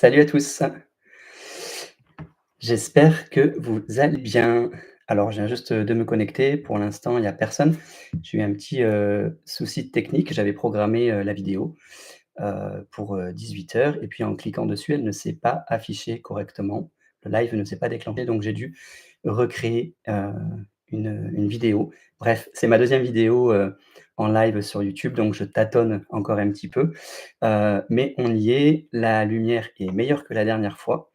Salut à tous, j'espère que vous allez bien. Alors, je viens juste de me connecter. Pour l'instant, il y a personne. J'ai eu un petit, souci technique. J'avais programmé, la vidéo, pour, 18 h et puis en cliquant dessus, elle ne s'est pas affichée correctement. Le live ne s'est pas déclenché, donc j'ai dû recréer, une vidéo. Bref, c'est ma deuxième vidéo, en live sur YouTube, donc je tâtonne encore un petit peu, mais on y est. La lumière est meilleure que la dernière fois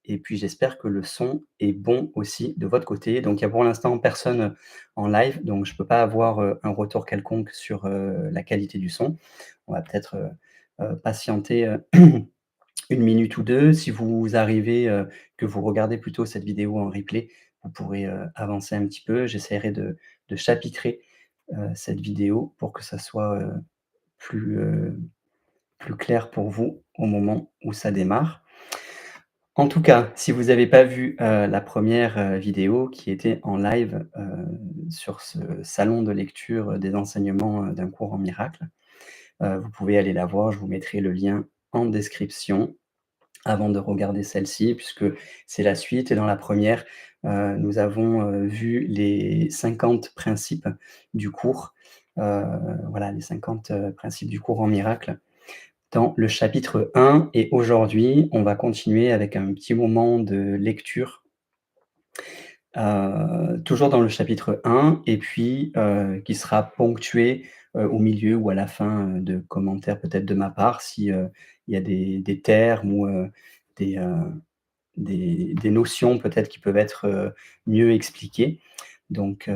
et puis j'espère que le son est bon aussi de votre côté. Donc il y a pour l'instant personne, en live, donc je ne peux pas avoir, un retour quelconque sur, la qualité du son. On va peut-être, patienter, 1 minute ou 2. Si vous arrivez, que vous regardez plutôt cette vidéo en replay, vous pourrez, avancer un petit peu. J'essaierai de chapitrer, cette vidéo pour que ça soit, plus, plus clair pour vous au moment où ça démarre. En tout cas, si vous n'avez pas vu, la première vidéo qui était en live, sur ce salon de lecture, des enseignements, d'un cours en miracle, vous pouvez aller la voir. Je vous mettrai le lien en description avant de regarder celle-ci puisque c'est la suite et dans la première, nous avons, vu les 50 principes du cours, heu, voilà les 50 principes du cours en miracle dans le chapitre 1 et aujourd'hui, on va continuer avec un petit moment de lecture, toujours dans le chapitre 1 et puis, qui sera ponctué, au milieu ou à la fin, de commentaires peut-être de ma part si, il y a des termes ou, des, des notions peut-être qui peuvent être, mieux expliquées. Donc,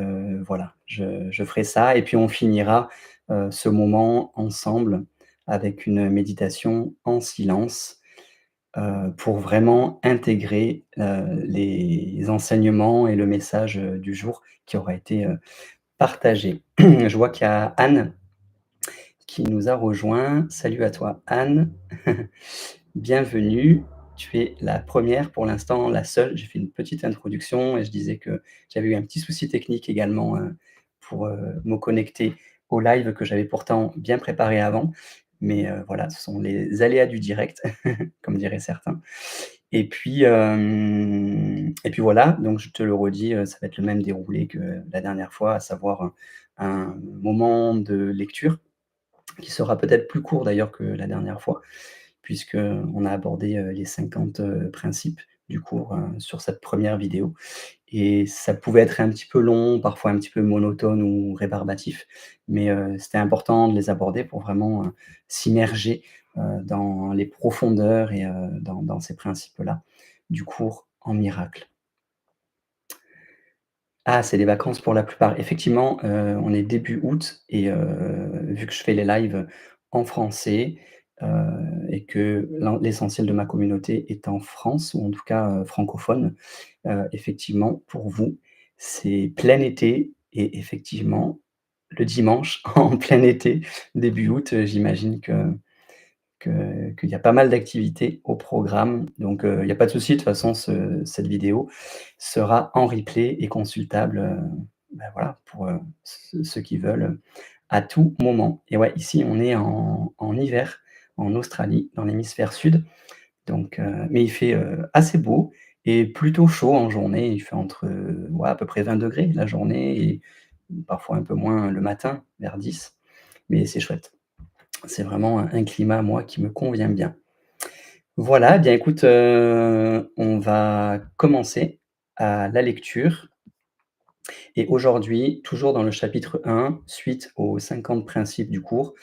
voilà, je ferai ça et puis on finira, ce moment ensemble avec une méditation en silence, pour vraiment intégrer, les enseignements et le message, du jour qui aura été, partagé. Je vois qu'il y a Anne qui nous a rejoint. Salut à toi Anne, bienvenue. Tu es la première, pour l'instant la seule. J'ai fait une petite introduction et je disais que j'avais eu un petit souci technique également, pour, me connecter au live que j'avais pourtant bien préparé avant. Mais, voilà, ce sont les aléas du direct, comme diraient certains. Et puis voilà, donc je te le redis, ça va être le même déroulé que la dernière fois, à savoir, un moment de lecture qui sera peut-être plus court d'ailleurs que la dernière fois, puisqu'on a abordé, les 50, principes du cours, sur cette première vidéo et ça pouvait être un petit peu long, parfois un petit peu monotone ou rébarbatif, mais, c'était important de les aborder pour vraiment, s'immerger, dans les profondeurs et dans ces principes-là du cours en miracle. Ah, c'est les vacances pour la plupart. Effectivement, on est début août et vu que je fais les lives en français, heu et que l'essentiel de ma communauté est en France ou en tout cas, francophone, effectivement, pour vous, c'est plein été et effectivement, le dimanche en plein été, début août, j'imagine qu'il y a pas mal d'activités au programme. Donc, il y a pas de souci, de toute façon, cette vidéo sera en replay et consultable, bah, voilà, pour, ceux qui veulent, à tout moment. Et ouais, ici, on est en hiver, en Australie, dans l'hémisphère sud. Donc, mais il fait, assez beau et plutôt chaud en journée. Il fait entre, ouais, à peu près 20 degrés la journée et parfois un peu moins le matin, vers 10. Mais c'est chouette. C'est vraiment un climat, moi, qui me convient bien. Voilà, eh bien écoute, on va commencer à la lecture et aujourd'hui, toujours dans le chapitre 1, suite aux 50 principes du cours,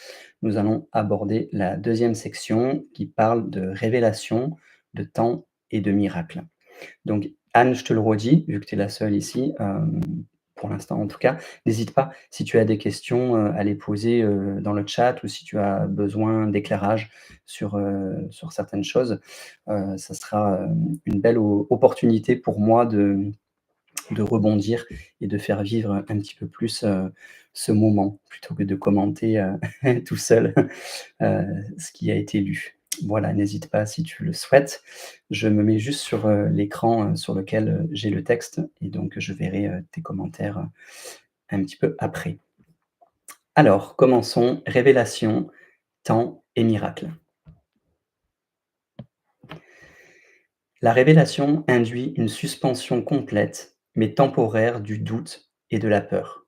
nous allons aborder la deuxième section qui parle de révélation, de temps et de miracle. Donc Anne, je te le redis, vu que tu es la seule ici, pour l'instant en tout cas, n'hésite pas si tu as des questions, à les poser, dans le chat ou si tu as besoin d'éclairage sur certaines choses. Ça sera, une belle opportunité pour moi de rebondir et de faire vivre un petit peu plus, ce moment plutôt que de commenter, tout seul, heu, ce qui a été lu. Voilà, n'hésite pas si tu le souhaites. Je me mets juste sur, l'écran, sur lequel, j'ai le texte et donc je verrai, tes commentaires, un petit peu après. Alors, commençons. Révélation, temps et miracle. La révélation induit une suspension complète, mais temporaire du doute et de la peur.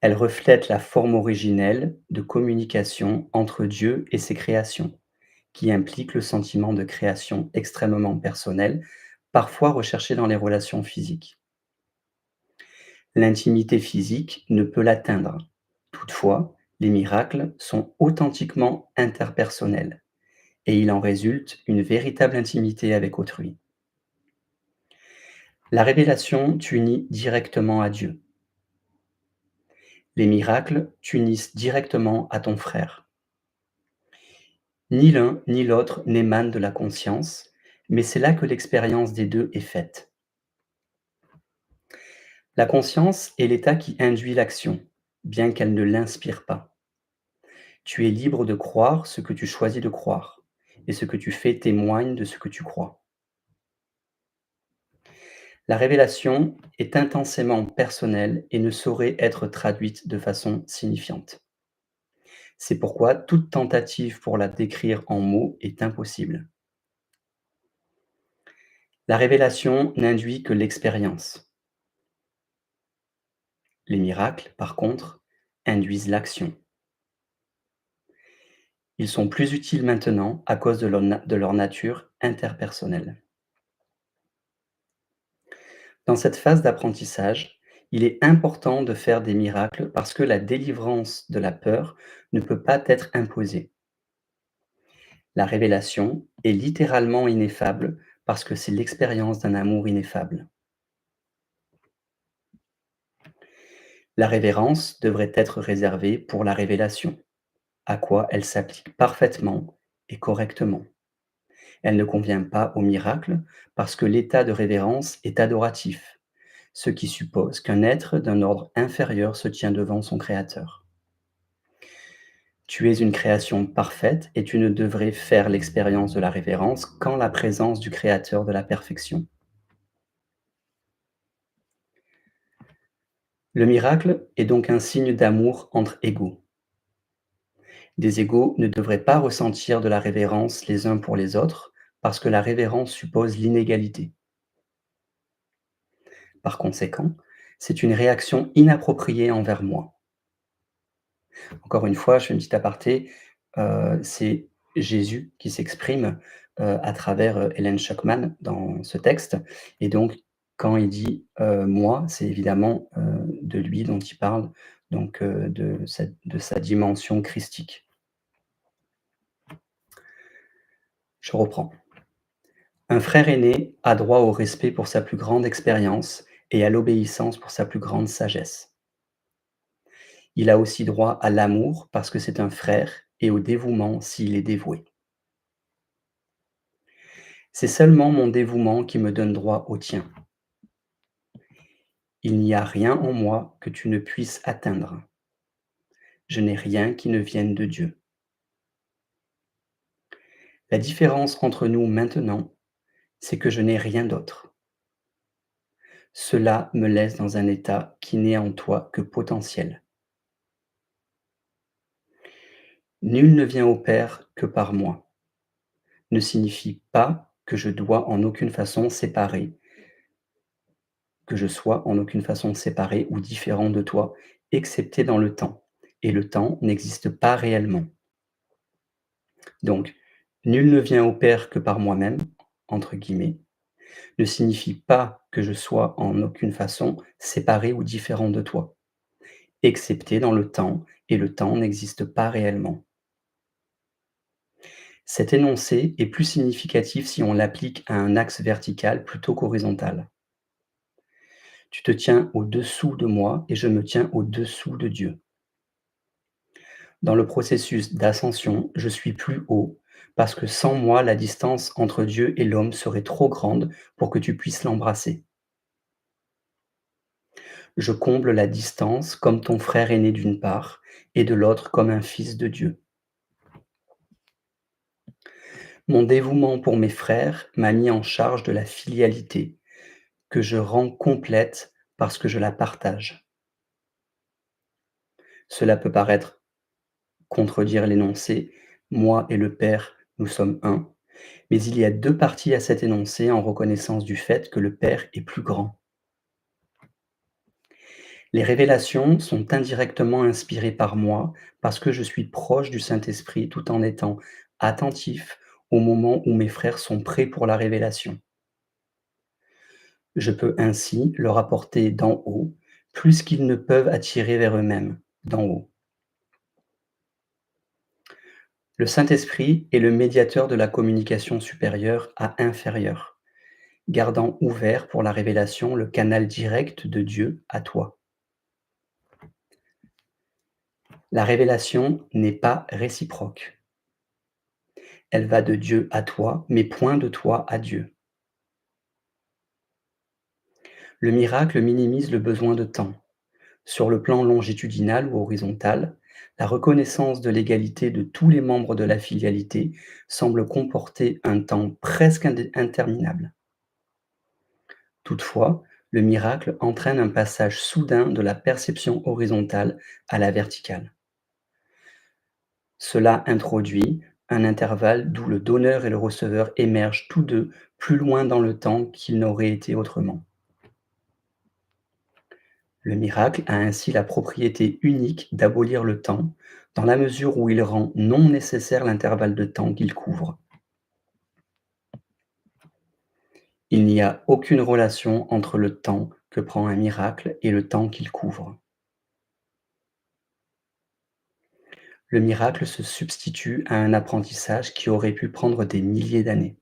Elle reflète la forme originelle de communication entre Dieu et ses créations, qui implique le sentiment de création extrêmement personnel, parfois recherché dans les relations physiques. L'intimité physique ne peut l'atteindre. Toutefois, les miracles sont authentiquement interpersonnels et il en résulte une véritable intimité avec autrui. La révélation t'unit directement à Dieu. Les miracles t'unissent directement à ton frère. Ni l'un ni l'autre n'émanent de la conscience, mais c'est là que l'expérience des deux est faite. La conscience est l'état qui induit l'action, bien qu'elle ne l'inspire pas. Tu es libre de croire ce que tu choisis de croire, et ce que tu fais témoigne de ce que tu crois. La révélation est intensément personnelle et ne saurait être traduite de façon signifiante. C'est pourquoi toute tentative pour la décrire en mots est impossible. La révélation n'induit que l'expérience. Les miracles, par contre, induisent l'action. Ils sont plus utiles maintenant à cause de leur nature interpersonnelle. Dans cette phase d'apprentissage, il est important de faire des miracles parce que la délivrance de la peur ne peut pas être imposée. La révélation est littéralement ineffable parce que c'est l'expérience d'un amour ineffable. La révérence devrait être réservée pour la révélation, à quoi elle s'applique parfaitement et correctement. Elle ne convient pas au miracle parce que l'état de révérence est adoratif, ce qui suppose qu'un être d'un ordre inférieur se tient devant son Créateur. Tu es une création parfaite et tu ne devrais faire l'expérience de la révérence qu'en la présence du Créateur de la perfection. Le miracle est donc un signe d'amour entre égaux. Des égaux ne devraient pas ressentir de la révérence les uns pour les autres parce que la révérence suppose l'inégalité. Par conséquent, c'est une réaction inappropriée envers moi. Encore une fois, je fais une petite aparté, c'est Jésus qui s'exprime, à travers, Helen Schucman dans ce texte et donc quand il dit, «moi», c'est évidemment, de lui dont il parle, donc de sa dimension christique. Je reprends. Un frère aîné a droit au respect pour sa plus grande expérience et à l'obéissance pour sa plus grande sagesse. Il a aussi droit à l'amour parce que c'est un frère et au dévouement s'il est dévoué. C'est seulement mon dévouement qui me donne droit au tien. Il n'y a rien en moi que tu ne puisses atteindre. Je n'ai rien qui ne vienne de Dieu. La différence entre nous maintenant, c'est que je n'ai rien d'autre. Cela me laisse dans un état qui n'est en toi que potentiel. Nul ne vient au Père que par moi, ne signifie pas que je dois en aucune façon séparer, que je sois en aucune façon séparé ou différent de toi, excepté dans le temps. Et le temps n'existe pas réellement. Donc, nul ne vient au Père que par moi-même, entre guillemets, ne signifie pas que je sois en aucune façon séparé ou différent de toi, excepté dans le temps, et le temps n'existe pas réellement. Cet énoncé est plus significatif si on l'applique à un axe vertical plutôt qu'horizontal. Tu te tiens au-dessous de moi et je me tiens au-dessous de Dieu. Dans le processus d'ascension, je suis plus haut parce que sans moi, la distance entre Dieu et l'homme serait trop grande pour que tu puisses l'embrasser. Je comble la distance comme ton frère aîné d'une part et de l'autre comme un fils de Dieu. Mon dévouement pour mes frères m'a mis en charge de la filialité que je rends complète parce que je la partage. Cela peut paraître contredire l'énoncé: «Moi et le Père, nous sommes un», Mais il y a 2 parties à cet énoncé en reconnaissance du fait que le Père est plus grand. Les révélations sont indirectement inspirées par moi parce que je suis proche du Saint-Esprit tout en étant attentif au moment où mes frères sont prêts pour la révélation. Je peux ainsi leur apporter d'en haut plus qu'ils ne peuvent attirer vers eux-mêmes, d'en haut. Le Saint-Esprit est le médiateur de la communication supérieure à inférieure, gardant ouvert pour la révélation le canal direct de Dieu à toi. La révélation n'est pas réciproque. Elle va de Dieu à toi, mais point de toi à Dieu. Le miracle minimise le besoin de temps. Sur le plan longitudinal ou horizontal, la reconnaissance de l'égalité de tous les membres de la filialité semble comporter un temps presque interminable. Toutefois, le miracle entraîne un passage soudain de la perception horizontale à la verticale. Cela introduit un intervalle d'où le donneur et le receveur émergent tous deux plus loin dans le temps qu'ils n'auraient été autrement. Le miracle a ainsi la propriété unique d'abolir le temps, dans la mesure où il rend non nécessaire l'intervalle de temps qu'il couvre. Il n'y a aucune relation entre le temps que prend un miracle et le temps qu'il couvre. Le miracle se substitue à un apprentissage qui aurait pu prendre des milliers d'années.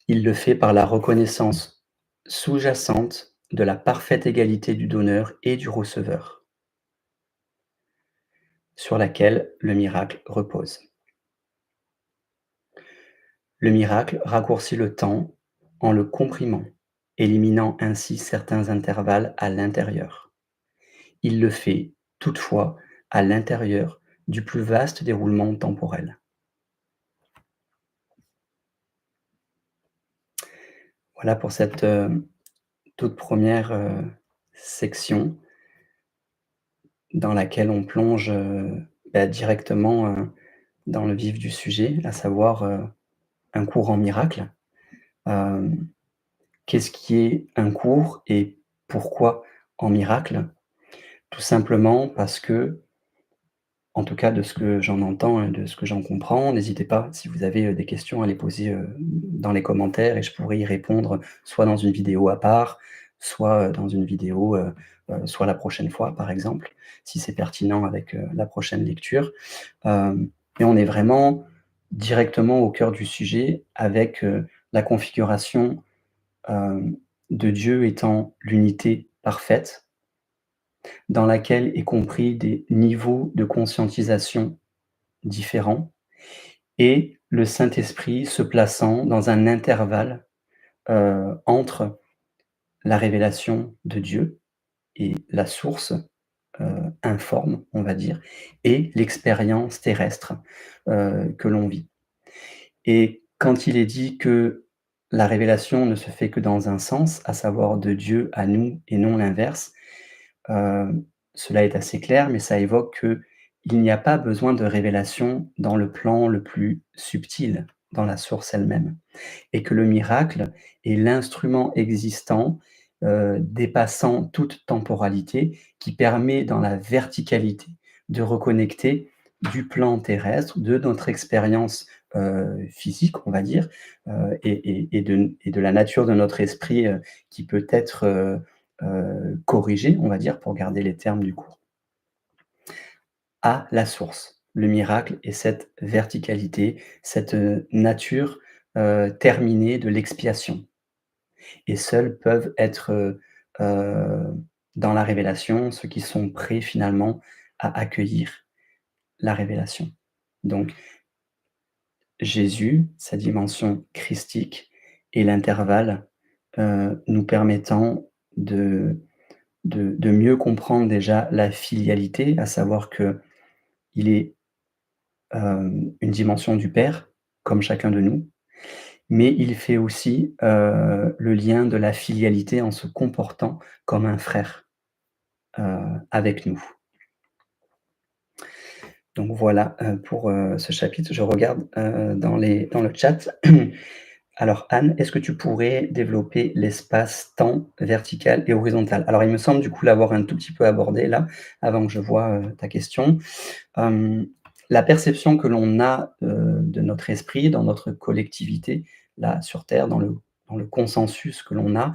Il le fait par la reconnaissance sous-jacente de la parfaite égalité du donneur et du receveur, sur laquelle le miracle repose. Le miracle raccourcit le temps en le comprimant, éliminant ainsi certains intervalles à l'intérieur. Il le fait, toutefois, à l'intérieur du plus vaste déroulement temporel. Voilà pour cette toute première section dans laquelle on plonge directement dans le vif du sujet, à savoir un cours en miracle. Euh, Qu'est-ce qui est un cours et pourquoi en miracle? Tout simplement parce que, en tout cas de ce que j'en entends et de ce que j'en comprends, n'hésitez pas, si vous avez des questions, à les poser dans les commentaires et je pourrai y répondre soit dans une vidéo à part, soit dans une vidéo, soit la prochaine fois, par exemple, si c'est pertinent avec la prochaine lecture. Et on est vraiment directement au cœur du sujet avec la configuration de Dieu étant l'unité parfaite, dans laquelle est compris des niveaux de conscientisation différents et le Saint-Esprit se plaçant dans un intervalle, entre la révélation de Dieu et la source, informe, on va dire, et l'expérience terrestre, que l'on vit. Et quand il est dit que la révélation ne se fait que dans un sens, à savoir de Dieu à nous et non l'inverse, cela est assez clair, mais ça évoque qu'il n'y a pas besoin de révélation dans le plan le plus subtil, dans la source elle-même. Et que le miracle est l'instrument existant, dépassant toute temporalité, qui permet dans la verticalité de reconnecter du plan terrestre, de notre expérience, physique, on va dire, et de la nature de notre esprit, qui peut être, corrigée, on va dire, pour garder les termes du cours, à la source. Le miracle est cette verticalité, cette, nature, terminée de l'expiation. Et seuls peuvent être, dans la révélation ceux qui sont prêts finalement à accueillir la révélation. Donc Jésus, sa dimension christique et l'intervalle, nous permettant de mieux comprendre déjà la filialité, à savoir qu'il est, une dimension du Père, comme chacun de nous, mais il fait aussi, le lien de la filialité en se comportant comme un frère, avec nous. Donc voilà, pour, ce chapitre. Je regarde, dans le chat. Alors Anne, est-ce que tu pourrais développer l'espace-temps vertical et horizontal? Alors il me semble du coup l'avoir un tout petit peu abordé là, avant que je vois, ta question. Hem, la perception que l'on a, de notre esprit, dans notre collectivité, là, sur terre, dans le consensus que l'on a,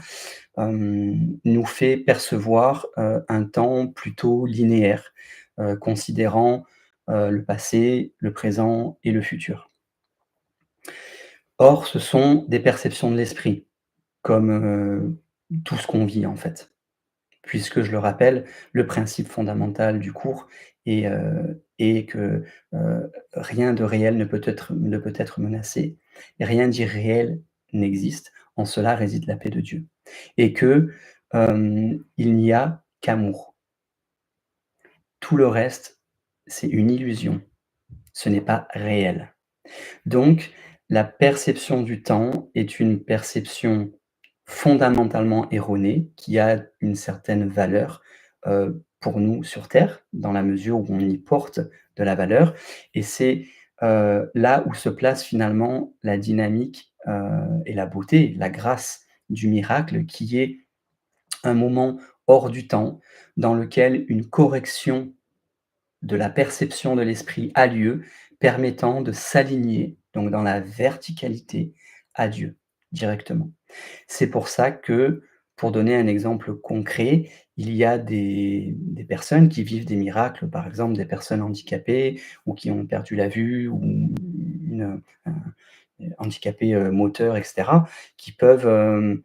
nous fait percevoir, un temps plutôt linéaire, considérant, le passé, le présent et le futur. Or, ce sont des perceptions de l'esprit, comme, tout ce qu'on vit, en fait. Puisque je le rappelle, le principe fondamental du cours est que, rien de réel ne peut être menacé, et rien d'irréel n'existe. En cela réside la paix de Dieu. Et que, il n'y a qu'amour. Tout le reste, c'est une illusion, ce n'est pas réel. Donc la perception du temps est une perception fondamentalement erronée, qui a une certaine valeur, pour nous sur terre, dans la mesure où on y porte de la valeur, et c'est, là où se place finalement la dynamique, et la beauté, la grâce du miracle, qui est un moment hors du temps, dans lequel une correction de la perception de l'esprit a lieu, permettant de s'aligner, donc dans la verticalité, à Dieu, directement. C'est pour ça que, pour donner un exemple concret, il y a des personnes qui vivent des miracles, par exemple des personnes handicapées ou qui ont perdu la vue ou un handicapé, moteur et cetera, qui peuvent,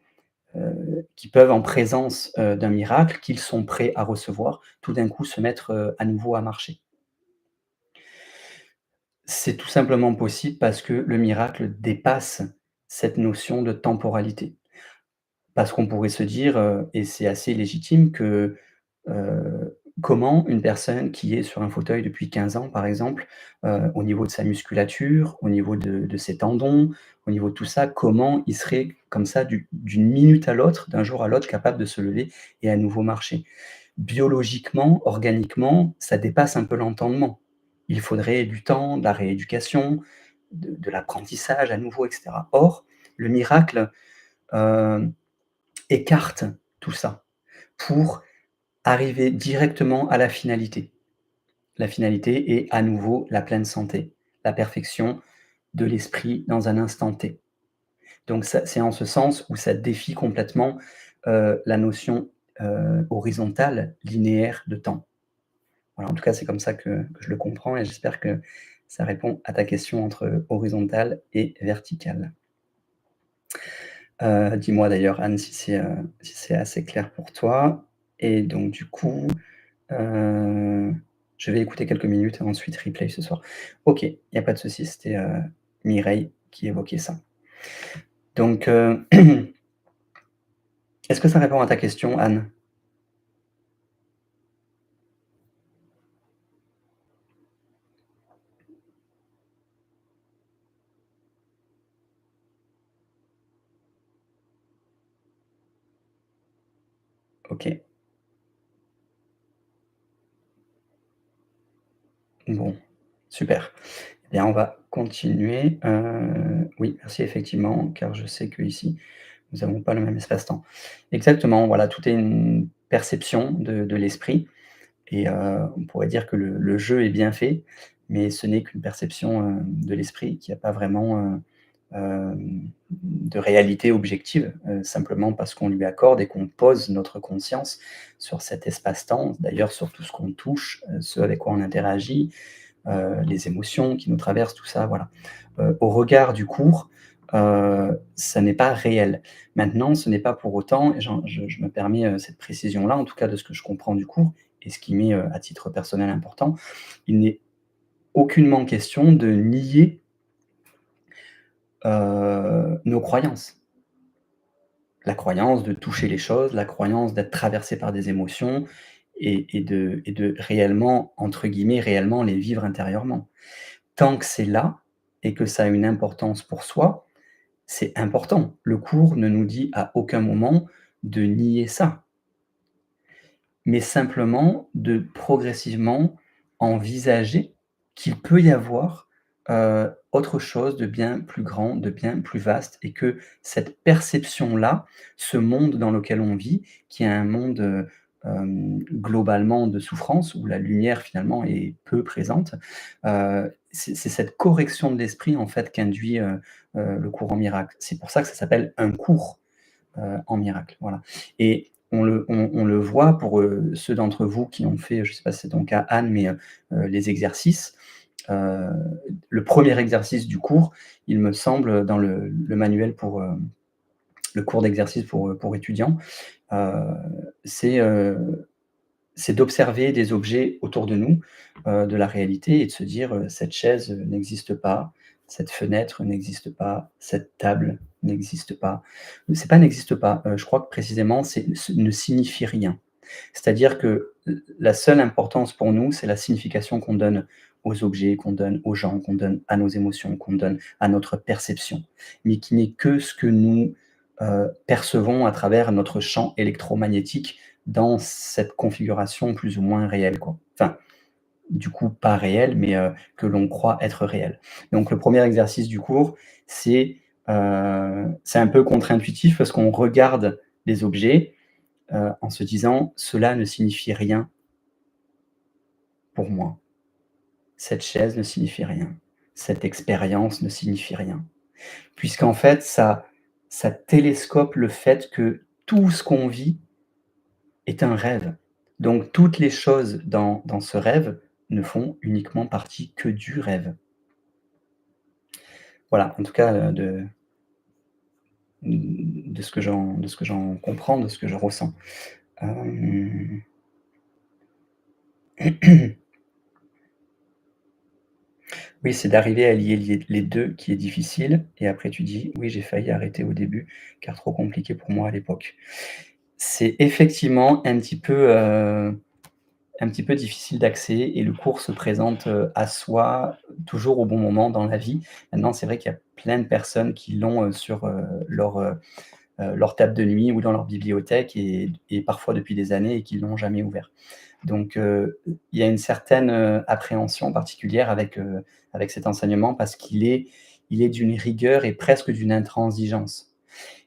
qui peuvent en présence, d'un miracle qu'ils sont prêts à recevoir, tout d'un coup se mettre, à nouveau à marcher. C'est tout simplement possible parce que le miracle dépasse cette notion de temporalité. Parce qu'on pourrait se dire, et c'est assez légitime que, comment une personne qui est sur un fauteuil depuis 15 ans, par exemple, au niveau de sa musculature, au niveau de ses tendons, au niveau de tout ça, comment il serait comme ça d'une minute à l'autre, d'un jour à l'autre, capable de se lever et à nouveau marcher? Biologiquement, organiquement, ça dépasse un peu l'entendement. Il faudrait du temps, de la rééducation, de l'apprentissage à nouveau, et cetera. Or, le miracle, heu, écarte tout ça pour arriver directement à la finalité. La finalité est à nouveau la pleine santé, la perfection de l'esprit dans un instant T. Donc ça, c'est en ce sens où ça défie complètement, la notion, horizontale, linéaire de temps. Voilà, en tout cas, c'est comme ça que je le comprends et j'espère que ça répond à ta question entre horizontal et vertical. Dis-moi d'ailleurs Anne si c'est assez clair pour toi, et donc du coup, heu, je vais écouter quelques minutes et ensuite replay ce soir. OK, il y a pas de souci, c'était, Mireille qui évoquait ça. Donc, est-ce que ça répond à ta question, Anne? OK, bon, super. Eh bien, on va continuer. Oui, merci effectivement, car je sais qu'ici, nous n'avons pas le même espace-temps. Exactement, voilà, tout est une perception de l'esprit, et on pourrait dire que le jeu est bien fait, mais ce n'est qu'une perception, de l'esprit qui a pas vraiment, de réalité objective, simplement parce qu'on lui accorde et qu'on pose notre conscience sur cet espace-temps, d'ailleurs sur tout ce qu'on touche, ce avec quoi on interagit, les émotions qui nous traversent, tout ça, voilà. Au regard du cours, ça n'est pas réel. Maintenant, ce n'est pas pour autant, et je me permets, cette précision-là, en tout cas de ce que je comprends du cours et ce qui m'est, à titre personnel important, il n'est aucunement question de nier, nos croyances. La croyance de toucher les choses, la croyance d'être traversé par des émotions et de réellement, entre guillemets, «réellement» les vivre intérieurement. Tant que c'est là et que ça a une importance pour soi, c'est important. Le cours ne nous dit à aucun moment de nier ça, mais simplement de progressivement envisager, qu'il peut y avoir, autre chose de bien plus grand, de bien plus vaste et que cette perception-là, ce monde dans lequel on vit, qui est un monde, globalement de souffrance, où la lumière finalement est peu présente, c'est cette correction de l'esprit en fait qu'induit, le cours en miracle. C'est pour ça que ça s'appelle un cours, en miracle, voilà et on le voit pour, ceux d'entre vous qui ont fait, je ne sais pas si c'est ton cas Anne, mais, les exercices, heu, le premier exercice du cours, il me semble dans le manuel pour, le cours d'exercice pour étudiants, heu, c'est, heu c'est d'observer des objets autour de nous, de la réalité et de se dire, «Cette chaise, n'existe pas, cette fenêtre n'existe pas, cette table n'existe pas». C'est pas «n'existe pas», je crois que précisément c'est ce ne signifie rien. C'est-à-dire que la seule importance pour nous, c'est la signification qu'on donne aux objets, qu'on donne aux gens, qu'on donne à nos émotions, qu'on donne à notre perception, mais qui n'est que ce que nous, percevons à travers notre champ électromagnétique dans cette configuration plus ou moins réelle, quoi. Enfin, du coup, pas réelle, mais que l'on croit être réelle. Donc le premier exercice du cours, c'est un peu contre-intuitif parce qu'on regarde les objets, en se disant: «Cela ne signifie rien pour moi. Cette chaise ne signifie rien. Cette expérience ne signifie rien». Puisqu'en fait, ça télescope le fait que tout ce qu'on vit est un rêve. Donc toutes les choses dans ce rêve ne font uniquement partie que du rêve. Voilà, en tout cas, de ce que j'en comprends, de ce que je ressens. Hem Oui, c'est d'arriver à lier les 2 qui est difficile et après tu dis: «Oui, j'ai failli arrêter au début, car trop compliqué pour moi à l'époque». C'est effectivement un petit peu difficile d'accès et le cours se présente, à soi toujours au bon moment dans la vie. Maintenant, c'est vrai qu'il y a plein de personnes qui l'ont, sur, leur table de nuit ou dans leur bibliothèque et parfois depuis des années et qui l'ont jamais ouvert. Donc, il y a une certaine, appréhension particulière avec cet enseignement parce qu'il est d'une rigueur et presque d'une intransigeance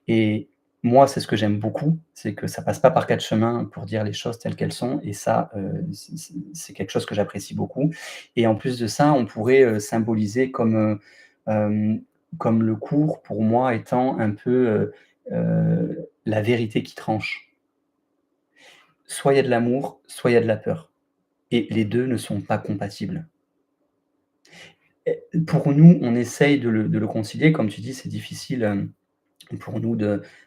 et moi, c'est ce que j'aime beaucoup, c'est que ça passe pas par 4 chemins pour dire les choses telles qu'elles sont et ça, c'est quelque chose que j'apprécie beaucoup et en plus de ça, on pourrait, symboliser hem, comme le cours pour moi étant un peu, la vérité qui tranche. Soit il y a de l'amour, soit il y a de la peur et les 2 ne sont pas compatibles. Et pour nous, on essaye de le concilier, comme tu dis, c'est difficile, pour nous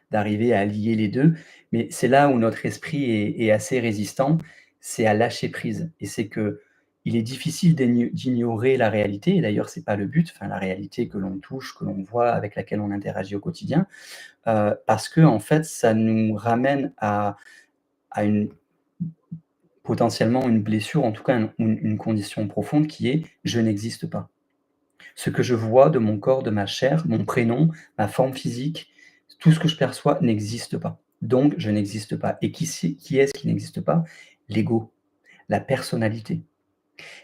d'arriver à lier les 2. Mais c'est là où notre esprit est assez résistant, c'est à lâcher prise et c'est qu'il est difficile d'ignorer la réalité et d'ailleurs c'est pas le but, enfin la réalité que l'on touche, que l'on voit, avec laquelle on interagit au quotidien, parce qu'en fait ça nous ramène à une potentiellement une blessure, en tout cas une condition profonde qui est: «Je n'existe pas». Ce que je vois de mon corps, de ma chair, mon prénom, ma forme physique, tout ce que je perçois n'existe pas. Donc je n'existe pas. Et qui est-ce qui n'existe pas? L'ego, la personnalité.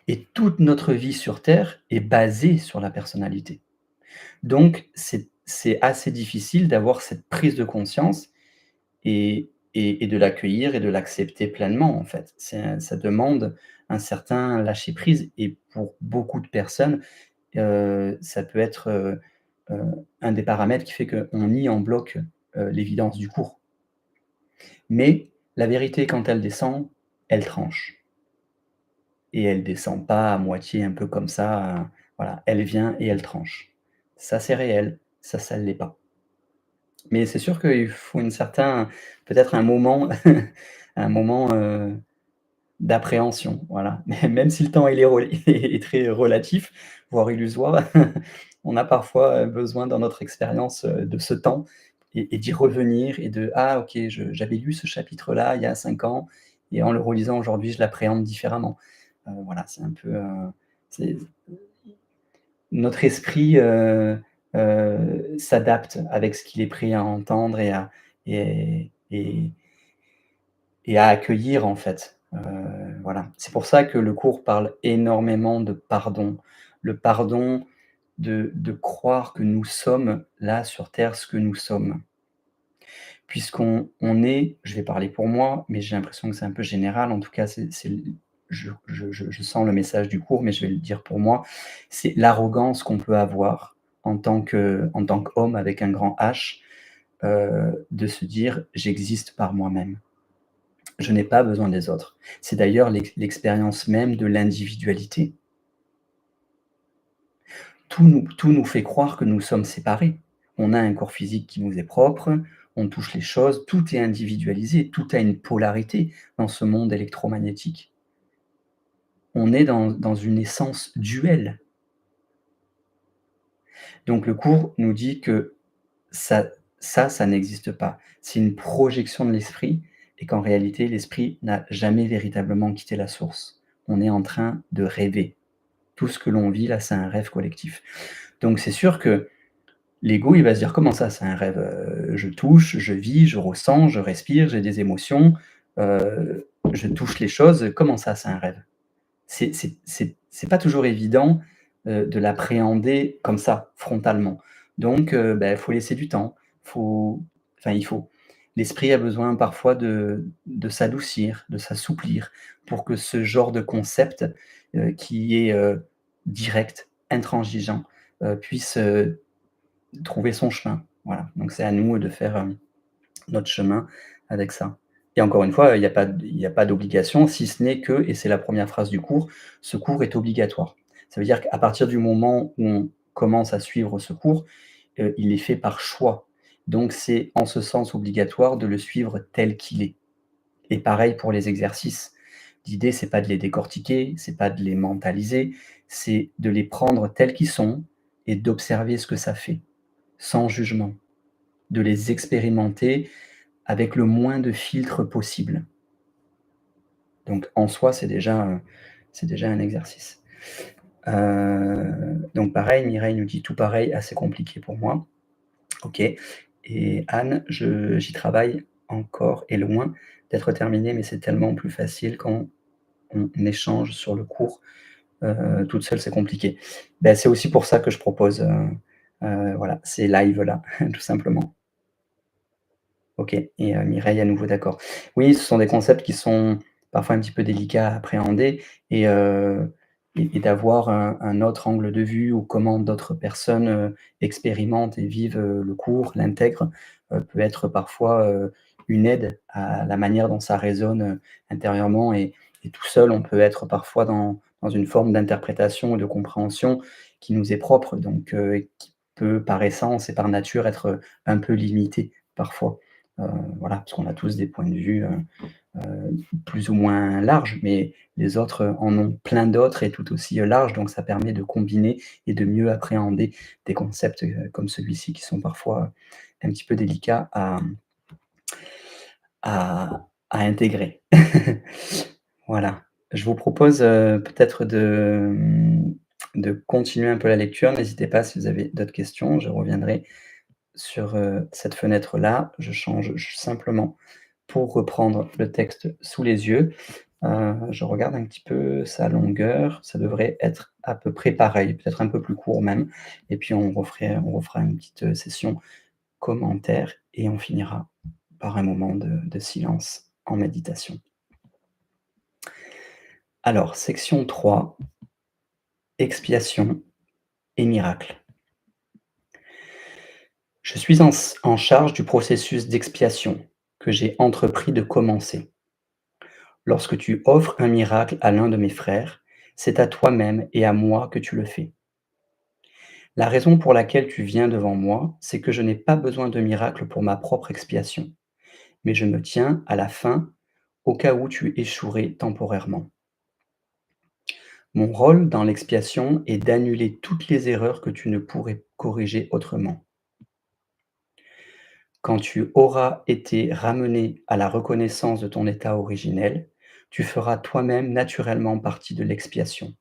Et toute notre vie sur terre est basée sur la personnalité. Donc c'est assez difficile d'avoir cette prise de conscience et de l'accueillir et de l'accepter pleinement, en fait. Ça demande un certain lâcher prise et pour beaucoup de personnes, ça peut être, un des paramètres qui fait qu'on nie en bloc, l'évidence du cours. Mais la vérité quand elle descend, elle tranche et elle descend pas à moitié un peu comme ça, voilà, elle vient et elle tranche. Ça, c'est réel, ça ne l'est pas. Mais c'est sûr qu'il faut une certain peut-être un moment un moment, d'appréhension, voilà. Mais même si le temps il est est très relatif, voire illusoire, on a parfois, besoin dans notre expérience, de ce temps et d'y revenir et de: «Ah OK, je j'avais lu ce chapitre-là il y a 5 ans et en le relisant aujourd'hui, je l'appréhende différemment». Voilà, c'est un peu, c'est notre esprit, s'adapte avec ce qu'il est prêt à entendre et à accueillir en fait. Voilà. C'est pour ça que le cours parle énormément de pardon. Le pardon de croire que nous sommes là sur terre ce que nous sommes. Puisqu'on est, je vais parler pour moi, mais j'ai l'impression que c'est un peu général, en tout cas c'est l je sens le message du cours, mais je vais le dire pour moi, c'est l'arrogance qu'on peut avoir en tant qu'homme avec un grand H, de se dire: «J'existe par moi-même. Je n'ai pas besoin des autres». C'est d'ailleurs l'expérience même de l'individualité. Tout nous fait croire que nous sommes séparés. On a un corps physique qui nous est propre, on touche les choses, tout est individualisé, tout a une polarité dans ce monde électromagnétique. On est dans une essence duelle. Donc le cours nous dit que ça ça n'existe pas. C'est une projection de l'esprit et qu'en réalité, l'esprit n'a jamais véritablement quitté la source. On est en train de rêver. Tout ce que l'on vit là, c'est un rêve collectif. Donc c'est sûr que l'ego, il va se dire: «Comment ça, c'est un rêve? Je touche, je vis, je ressens, je respire, j'ai des émotions, je touche les choses, comment ça, c'est un rêve?» C'est pas toujours évident, de l'appréhender comme ça, frontalement. Donc faut laisser du temps. Faut enfin, il faut. L'esprit a besoin parfois de s'adoucir, de s'assouplir pour que ce genre de concept, qui est, direct, intransigeant, puisse, trouver son chemin. Voilà, donc c'est à nous de faire, notre chemin avec ça. Et encore une fois, il y a pas d'obligation, si ce n'est que, et c'est la première phrase du cours, ce cours est obligatoire. Ça veut dire qu'à partir du moment où on commence à suivre ce cours, il est fait par choix. Donc c'est en ce sens obligatoire de le suivre tel qu'il est. Et pareil pour les exercices. L'idée, c'est pas de les décortiquer, c'est pas de les mentaliser, c'est de les prendre tels qu'ils sont et d'observer ce que ça fait, sans jugement, de les expérimenter avec le moins de filtres possible. Donc en soi, c'est déjà un exercice. Donc pareil, Mireille nous dit: «Tout pareil, assez compliqué pour moi». OK, et Anne: J'y travaille encore et loin d'être terminé, mais c'est tellement plus facile quand on échange sur le cours. Toute seule, c'est compliqué». C'est aussi pour ça que je propose, voilà, ces lives-là, tout simplement. OK, et Mireille à nouveau d'accord. Oui, ce sont des concepts qui sont parfois un petit peu délicats à appréhender, et d'avoir un autre angle de vue, ou comment d'autres personnes, expérimentent et vivent, le cours, l'intègrent, peut être parfois, une aide à la manière dont ça résonne, intérieurement, et tout seul, on peut être parfois dans une forme d'interprétation ou de compréhension qui nous est propre, donc qui peut par essence et par nature être un peu limitée parfois. Heu, voilà, parce qu'on a tous des points de vue, plus ou moins larges, mais les autres en ont plein d'autres et tout aussi, larges, donc ça permet de combiner et de mieux appréhender des concepts, comme celui-ci, qui sont parfois un petit peu délicats à intégrer. Voilà. Je vous propose, peut-être de continuer un peu la lecture. N'hésitez pas si vous avez d'autres questions, je reviendrai sur, cette fenêtre-là. Je change simplement pour reprendre le texte sous les yeux. Je regarde un petit peu sa longueur, ça devrait être à peu près pareil, peut-être un peu plus court même, et puis on refera une petite, session commentaire et on finira par un moment de silence en méditation. Alors, section 3, expiation et miracle. Je suis en charge du processus d'expiation que j'ai entrepris de commencer. Lorsque tu offres un miracle à l'un de mes frères, c'est à toi-même et à moi que tu le fais. La raison pour laquelle tu viens devant moi, c'est que je n'ai pas besoin de miracle pour ma propre expiation, mais je me tiens à la fin au cas où tu échouerais temporairement. Mon rôle dans l'expiation est d'annuler toutes les erreurs que tu ne pourrais corriger autrement. Quand tu auras été ramené à la reconnaissance de ton état originel, tu feras toi-même naturellement partie de l'expiation.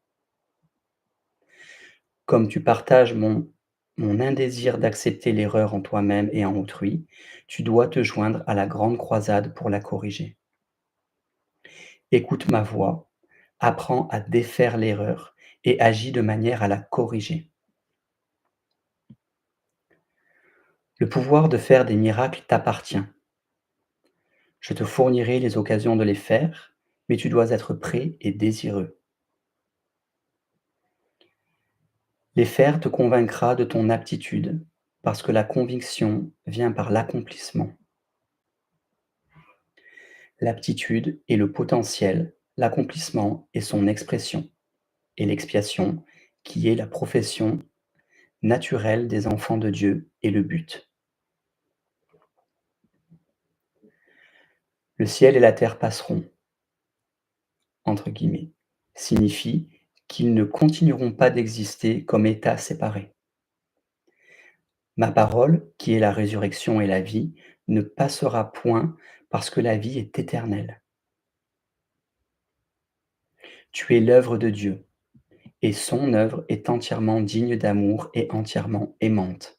Comme tu partages mon indésir d'accepter l'erreur en toi-même et en autrui, tu dois te joindre à la grande croisade pour la corriger. Écoute ma voix, apprends à défaire l'erreur et agis de manière à la corriger. Le pouvoir de faire des miracles t'appartient. Je te fournirai les occasions de les faire, mais tu dois être prêt et désireux. Les faire te convaincra de ton aptitude, parce que la conviction vient par l'accomplissement. L'aptitude est le potentiel, l'accomplissement est son expression, et l'expiation, qui est la profession naturelle des enfants de Dieu, est le but. Le ciel et la terre passeront, entre guillemets, signifie qu'ils ne continueront pas d'exister comme états séparés. Ma parole, qui est la résurrection et la vie, ne passera point parce que la vie est éternelle. Tu es l'œuvre de Dieu, et son œuvre est entièrement digne d'amour et entièrement aimante.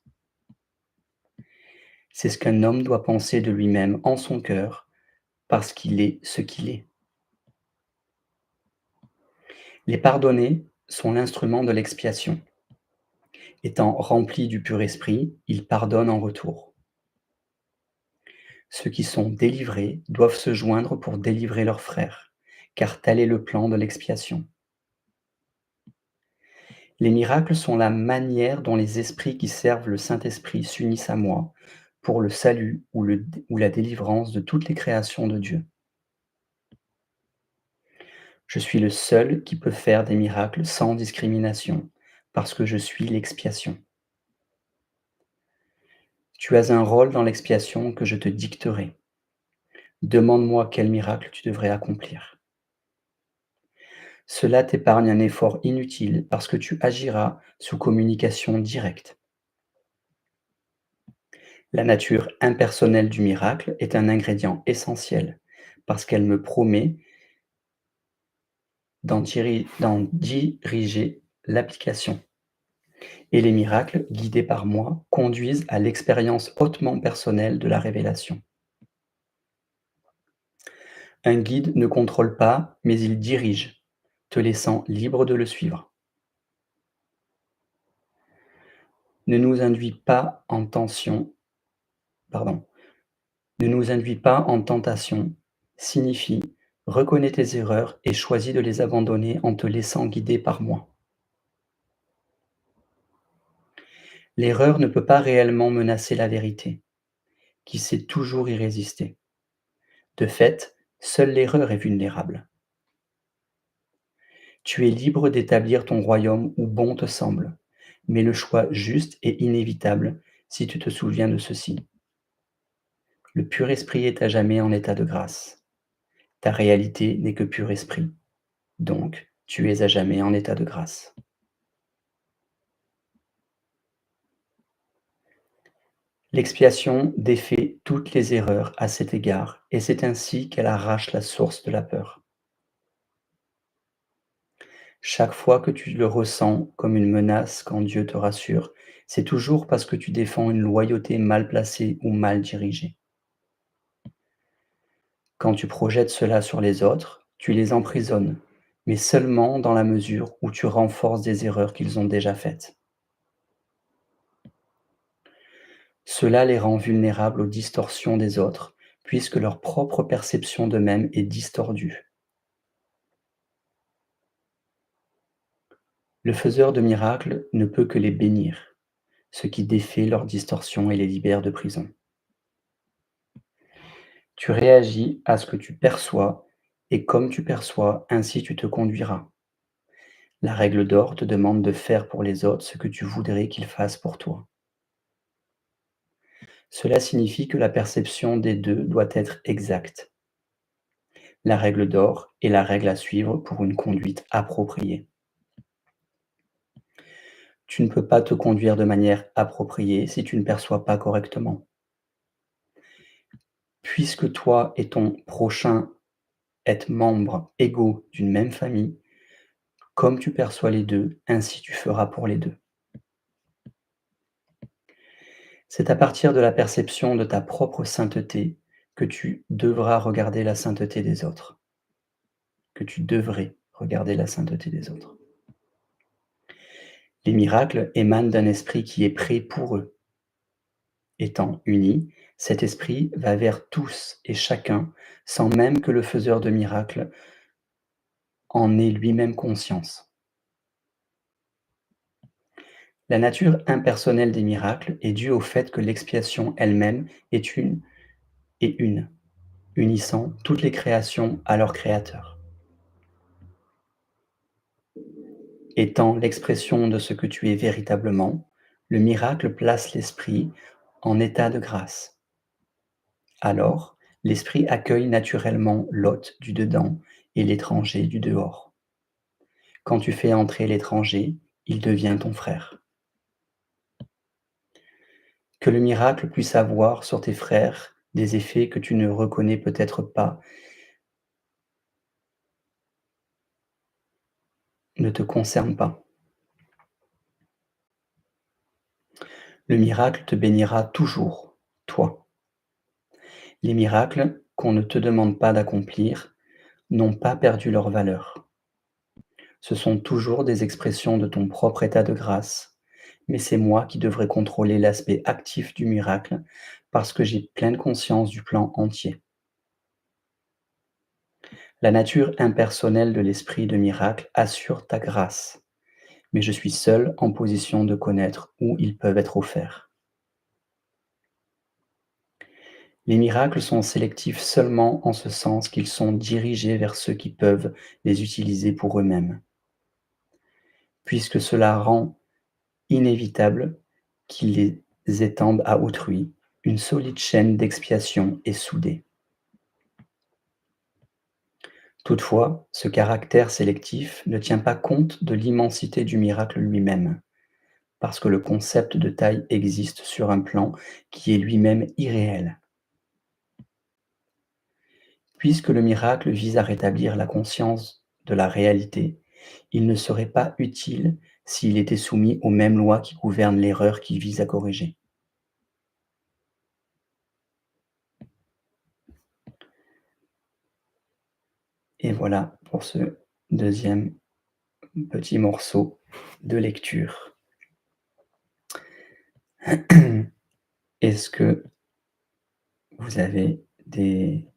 C'est ce qu'un homme doit penser de lui-même en son cœur, parce qu'il est ce qu'il est. Les pardonnés sont l'instrument de l'expiation. Étant remplis du pur esprit, ils pardonnent en retour. Ceux qui sont délivrés doivent se joindre pour délivrer leurs frères, car tel est le plan de l'expiation. Les miracles sont la manière dont les esprits qui servent le Saint-Esprit s'unissent à moi pour le salut ou la délivrance de toutes les créations de Dieu. Je suis le seul qui peut faire des miracles sans discrimination, parce que je suis l'expiation. Tu as un rôle dans l'expiation que je te dicterai. Demande-moi quel miracle tu devrais accomplir. Cela t'épargne un effort inutile parce que tu agiras sous communication directe. La nature impersonnelle du miracle est un ingrédient essentiel parce qu'elle me promet d'en diriger l'application. Et les miracles, guidés par moi, conduisent à l'expérience hautement personnelle de la révélation. Un guide ne contrôle pas, mais il dirige, te laissant libre de le suivre. Ne nous induis pas en tension, pardon, ne nous induis pas en tentation signifie reconnais tes erreurs et choisis de les abandonner en te laissant guider par moi. L'erreur ne peut pas réellement menacer la vérité, qui sait toujours y résister. De fait, seule l'erreur est vulnérable. Tu es libre d'établir ton royaume où bon te semble, mais le choix juste est inévitable si tu te souviens de ceci. Le pur esprit est à jamais en état de grâce. Ta réalité n'est que pur esprit, donc tu es à jamais en état de grâce. L'expiation défait toutes les erreurs à cet égard, et c'est ainsi qu'elle arrache la source de la peur. Chaque fois que tu le ressens comme une menace quand Dieu te rassure, c'est toujours parce que tu défends une loyauté mal placée ou mal dirigée. Quand tu projettes cela sur les autres, tu les emprisonnes, mais seulement dans la mesure où tu renforces des erreurs qu'ils ont déjà faites. Cela les rend vulnérables aux distorsions des autres, puisque leur propre perception d'eux-mêmes est distordue. Le faiseur de miracles ne peut que les bénir, ce qui défait leurs distorsions et les libère de prison. Tu réagis à ce que tu perçois, et comme tu perçois, ainsi tu te conduiras. La règle d'or te demande de faire pour les autres ce que tu voudrais qu'ils fassent pour toi. Cela signifie que la perception des deux doit être exacte. La règle d'or est la règle à suivre pour une conduite appropriée. Tu ne peux pas te conduire de manière appropriée si tu ne perçois pas correctement. Puisque toi et ton prochain êtes membres égaux d'une même famille, comme tu perçois les deux, ainsi tu feras pour les deux. C'est à partir de la perception de ta propre sainteté que tu devras regarder la sainteté des autres. que tu devrais regarder la sainteté des autres. Les miracles émanent d'un esprit qui est prêt pour eux. Étant unis, cet esprit va vers tous et chacun, sans même que le faiseur de miracles en ait lui-même conscience. La nature impersonnelle des miracles est due au fait que l'expiation elle-même est une, unissant toutes les créations à leur Créateur. Étant l'expression de ce que tu es véritablement, le miracle place l'esprit en état de grâce. Alors, l'esprit accueille naturellement l'hôte du dedans et l'étranger du dehors. Quand tu fais entrer l'étranger, il devient ton frère. Que le miracle puisse avoir sur tes frères des effets que tu ne reconnais peut-être pas, ne te concerne pas. Le miracle te bénira toujours, toi. Les miracles qu'on ne te demande pas d'accomplir n'ont pas perdu leur valeur. Ce sont toujours des expressions de ton propre état de grâce, mais c'est moi qui devrais contrôler l'aspect actif du miracle parce que j'ai pleine conscience du plan entier. La nature impersonnelle de l'esprit de miracle assure ta grâce, mais je suis seul en position de connaître où ils peuvent être offerts. Les miracles sont sélectifs seulement en ce sens qu'ils sont dirigés vers ceux qui peuvent les utiliser pour eux-mêmes, puisque cela rend inévitable qu'ils les étendent à autrui, une solide chaîne d'expiation est soudée. Toutefois, ce caractère sélectif ne tient pas compte de l'immensité du miracle lui-même, parce que le concept de taille existe sur un plan qui est lui-même irréel. Puisque le miracle vise à rétablir la conscience de la réalité, il ne serait pas utile s'il était soumis aux mêmes lois qui gouvernent l'erreur qu'il vise à corriger. Et voilà pour ce deuxième petit morceau de lecture. Est-ce que vous avez des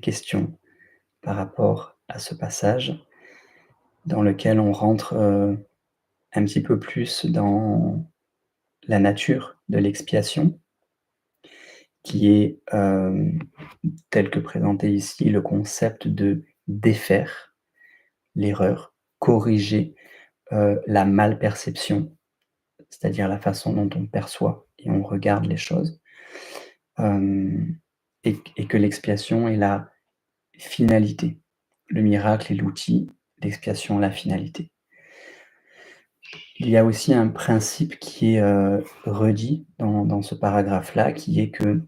questions par rapport à ce passage dans lequel on rentre un petit peu plus dans la nature de l'expiation, qui est, tel que présenté ici, le concept de défaire l'erreur, corriger la malperception, c'est-à-dire la façon dont on perçoit et on regarde les choses, et que l'expiation est la finalité. Le miracle est l'outil, l'expiation la finalité. Il y a aussi un principe qui est, redit dans ce paragraphe-là, qui est que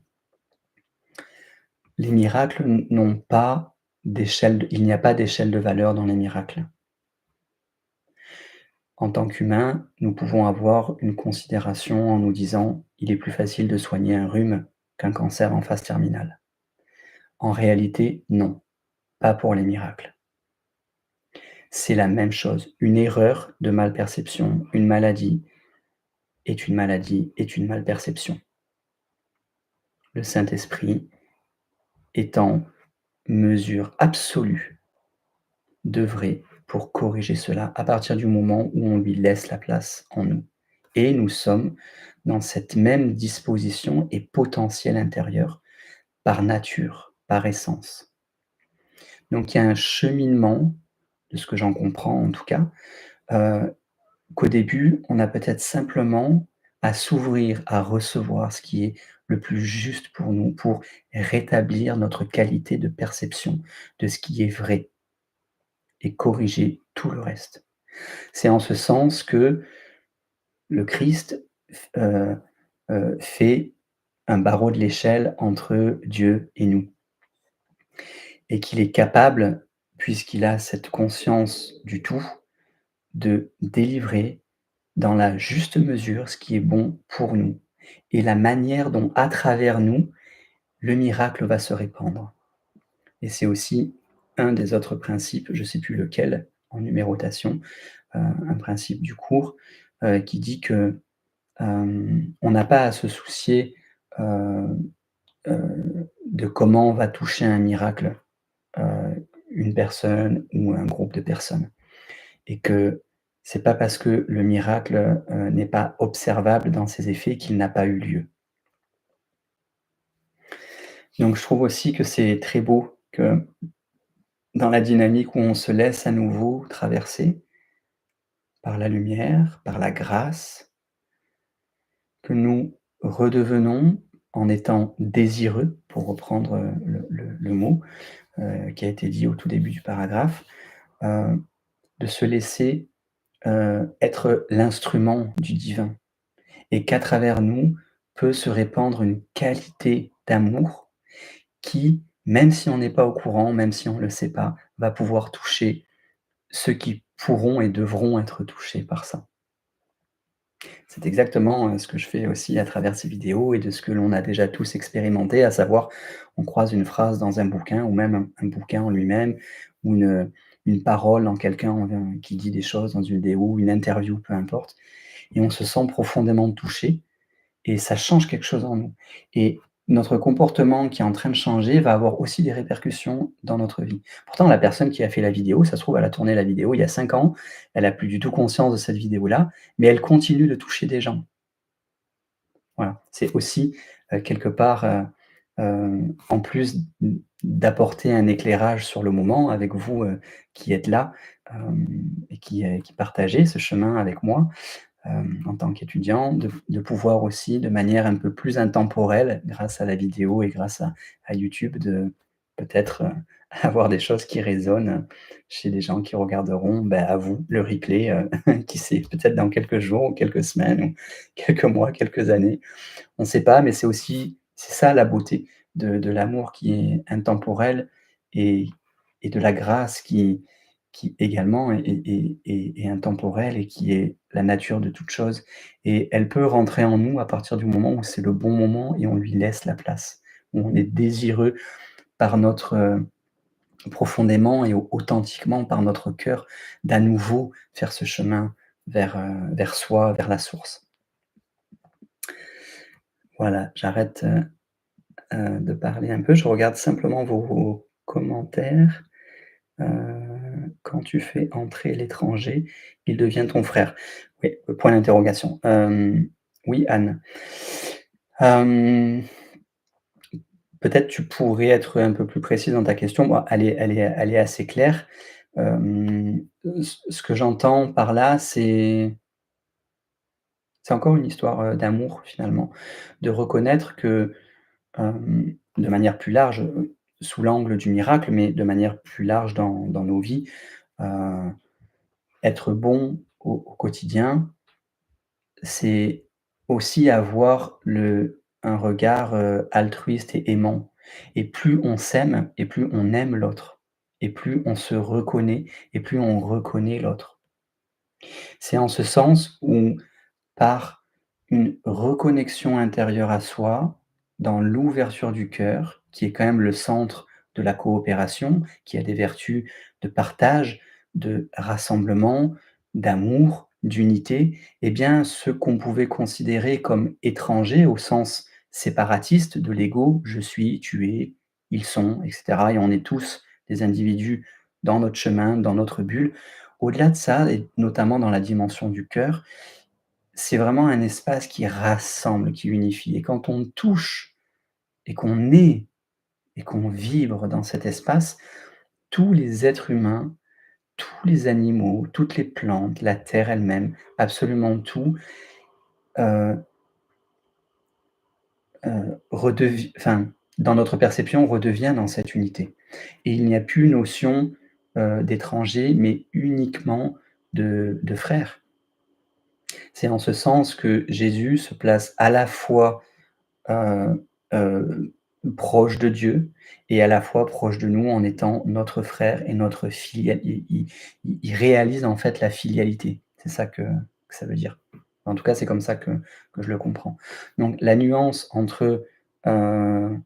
les miracles n'ont pas il n'y a pas d'échelle de valeur dans les miracles. En tant qu'humains, nous pouvons avoir une considération en nous disant: «Il est plus facile de soigner un rhume qu'un cancer en phase terminale». En réalité, non, pas pour les miracles. C'est la même chose. Une erreur de malperception, une maladie est une maladie, est une malperception. Le Saint-Esprit est en mesure absolue d'œuvrer pour corriger cela à partir du moment où on lui laisse la place en nous. Et nous sommes dans cette même disposition et potentiel intérieur par nature, par essence. Donc il y a un cheminement, de ce que j'en comprends en tout cas, heu, qu'au début, on a peut-être simplement à s'ouvrir à recevoir ce qui est le plus juste pour nous, pour rétablir notre qualité de perception de ce qui est vrai et corriger tout le reste. C'est en ce sens que le Christ fait un barreau de l'échelle entre Dieu et nous et qu'il est capable, puisqu'il a cette conscience du tout, de délivrer dans la juste mesure ce qui est bon pour nous et la manière dont, à travers nous, le miracle va se répandre. Et c'est aussi un des autres principes, je ne sais plus lequel, en numérotation, un principe du cours, qui dit que, on n'a pas à se soucier, heu de comment va toucher un miracle, une personne ou un groupe de personnes. Et que c'est pas parce que le miracle, n'est pas observable dans ses effets qu'il n'a pas eu lieu. Donc je trouve aussi que c'est très beau que dans la dynamique où on se laisse à nouveau traverser par la lumière, par la grâce, que nous redevenons, en étant désireux, pour reprendre, le mot, qui a été dit au tout début du paragraphe, heu, de se laisser, être l'instrument du divin et qu'à travers nous peut se répandre une qualité d'amour qui, même si on n'est pas au courant, même si on ne le sait pas, va pouvoir toucher ceux qui pourront et devront être touchés par ça. C'est exactement, ce que je fais aussi à travers ces vidéos et de ce que l'on a déjà tous expérimenté, à savoir, on croise une phrase dans un bouquin ou même un bouquin en lui-même ou une parole en quelqu'un qui dit des choses dans une vidéo, une interview, peu importe et on se sent profondément touché et ça change quelque chose en nous et notre comportement qui est en train de changer va avoir aussi des répercussions dans notre vie. Pourtant la personne qui a fait la vidéo, ça se trouve, elle a tourné la vidéo il y a 5 ans, elle a plus du tout conscience de cette vidéo-là, mais elle continue de toucher des gens. Voilà, c'est aussi, quelque part, en plus d'apporter un éclairage sur le moment avec vous, qui êtes là, et qui partagez ce chemin avec moi, en tant qu'étudiant, de pouvoir aussi, de manière un peu plus intemporelle, grâce à la vidéo et grâce à YouTube, de peut-être, avoir des choses qui résonnent chez des gens qui regarderont, à vous, le replay, qui sait, peut-être dans quelques jours ou quelques semaines ou quelques mois, quelques années. On ne sait pas, mais c'est ça la beauté de l'amour qui est intemporel et de la grâce qui également est intemporelle et qui est la nature de toute chose et elle peut rentrer en nous à partir du moment où c'est le bon moment et on lui laisse la place, où on est désireux par notre, profondément et authentiquement par notre cœur d'à nouveau faire ce chemin vers soi, vers la source. Voilà, j'arrête, de parler un peu. Je regarde simplement vos commentaires. Heu, quand tu fais entrer l'étranger, il devient ton frère. Oui, point d'interrogation. Oui, Anne. Hem, peut-être tu pourrais être un peu plus précise dans ta question. Moi, elle est assez claire. Ce que j'entends par là, c'est encore une histoire, d'amour finalement. De reconnaître que de manière plus large, sous l'angle du miracle, mais de manière plus large dans nos vies, heu, être bon au quotidien, c'est aussi avoir un regard, altruiste et aimant et plus on s'aime et plus on aime l'autre et plus on se reconnaît et plus on reconnaît l'autre. C'est en ce sens où par une reconnexion intérieure à soi, dans l'ouverture du cœur, qui est quand même le centre de la coopération, qui a des vertus de partage, de rassemblement, d'amour, d'unité, eh bien, ce qu'on pouvait considérer comme étrangers au sens séparatiste de l'ego, je suis, tu es, ils sont, etc. Et on est tous des individus dans notre chemin, dans notre bulle. Au-delà de ça, et notamment dans la dimension du cœur, c'est vraiment un espace qui rassemble, qui unifie et quand on touche et qu'on est et qu'on vibre dans cet espace, tous les êtres humains, tous les animaux, toutes les plantes, la terre elle-même, absolument tout, heu enfin, dans notre perception, redevient dans cette unité et il n'y a plus notion, d'étranger, mais uniquement de frère. C'est en ce sens que Jésus se place à la fois heu proche de Dieu et à la fois proche de nous en étant notre frère et notre filial il réalise en fait la filialité. C'est ça que ça veut dire. En tout cas, c'est comme ça que je le comprends. Donc la nuance entre, heu